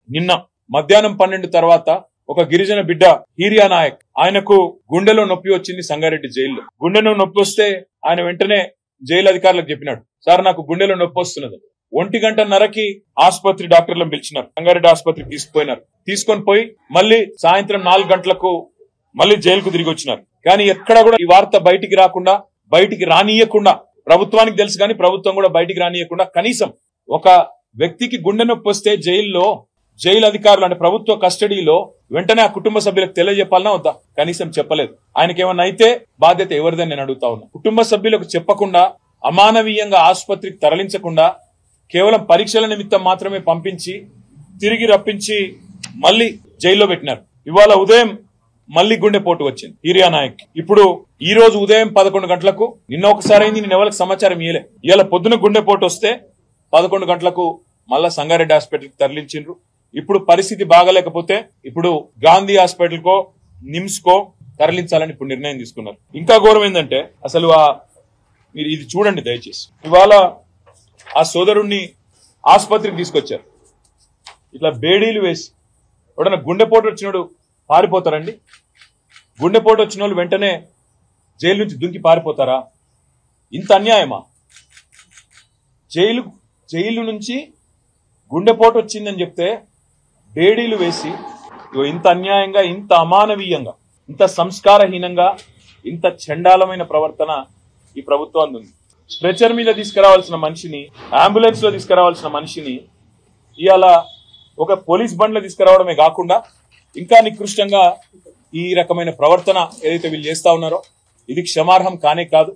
నిన్న మధ్యాహ్నం 12 తర్వాత ఒక గిరిజన బిడ్డ హీరియా నాయక్ ఆయనకు గుండెలో నొప్పి వచ్చింది సంగారెడ్డి జైల్లో. గుండెలో నొప్పి వస్తే ఆయన వెంటనే జైలు అధికారులకు చెప్పినాడు, సార్ నాకు గుండెలో నొప్పి వస్తున్నది. 1:30కి ఆసుపత్రి డాక్టర్లను పిలిచినారు, సంగారెడ్డి ఆసుపత్రికి తీసుకుపోయినారు. తీసుకొని పోయి మళ్ళీ సాయంత్రం 4 గంటలకు మళ్ళీ జైలుకు తిరిగి వచ్చినారు. కానీ ఎక్కడ కూడా ఈ వార్త బయటికి రాకుండా, బయటికి రానియకుండా, ప్రభుత్వానికి తెలుసు కానీ ప్రభుత్వం కూడా బయటికి రానియకుండా, కనీసం ఒక వ్యక్తికి గుండె నొప్పి వస్తే జైలు అధికారులు అంటే ప్రభుత్వ కస్టడీలో వెంటనే ఆ కుటుంబ సభ్యులకు తెలియజెప్పాలన్నా వద్దా? కనీసం చెప్పలేదు. ఆయనకేమన్నా అయితే బాధ్యత ఎవరిదని నేను అడుగుతా ఉన్నా. కుటుంబ సభ్యులకు చెప్పకుండా, అమానవీయంగా ఆసుపత్రికి తరలించకుండా, కేవలం పరీక్షల నిమిత్తం మాత్రమే పంపించి తిరిగి రప్పించి మళ్ళీ జైల్లో పెట్టినారు. ఇవాళ ఉదయం మళ్ళీ గుండెపోటు వచ్చింది హీరియా నాయక్. ఇప్పుడు ఈ రోజు ఉదయం 11 గంటలకు, నిన్న ఒకసారి అయింది, నిన్న ఎవరికి సమాచారం ఇయ్యలే. ఇవాళ పొద్దున గుండెపోటు వస్తే 11 గంటలకు మళ్ళా సంగారెడ్డి హాస్పిటల్కి తరలించిండ్రు. ఇప్పుడు పరిస్థితి బాగలేకపోతే ఇప్పుడు గాంధీ హాస్పిటల్కో నిమ్స్ కో తరలించాలని ఇప్పుడు నిర్ణయం తీసుకున్నారు. ఇంకా ఘోరం ఏంటంటే అసలు మీరు ఇది చూడండి దయచేసి. ఇవాళ ఆ సోదరుణ్ణి ఆసుపత్రికి తీసుకొచ్చారు. ఇట్లా బేడీలు వేసి, ఎవడన్నా గుండెపోటు వచ్చినోడు పారిపోతారండి? గుండెపోటు వచ్చిన వాళ్ళు వెంటనే జైలు నుంచి దుంకి పారిపోతారా? ఇంత అన్యాయమా? జైలు నుంచి గుండెపోటు వచ్చిందని చెప్తే బేడీలు వేసి, ఇంత అన్యాయంగా, ఇంత అమానవీయంగా, ఇంత సంస్కారహీనంగా, ఇంత చండాలమైన ప్రవర్తన ఈ ప్రభుత్వానికి ఉంది. స్ట్రెచర్ మీద తీసుకురావాల్సిన మనిషిని, అంబులెన్స్ లో తీసుకురావాల్సిన మనిషిని ఇవాళ ఒక పోలీస్ బండ్లో తీసుకురావడమే కాకుండా ఇంకా నికృష్టంగా ఈ రకమైన ప్రవర్తన ఏదైతే వీళ్ళు చేస్తా ఉన్నారో ఇది క్షమార్హం కానే కాదు.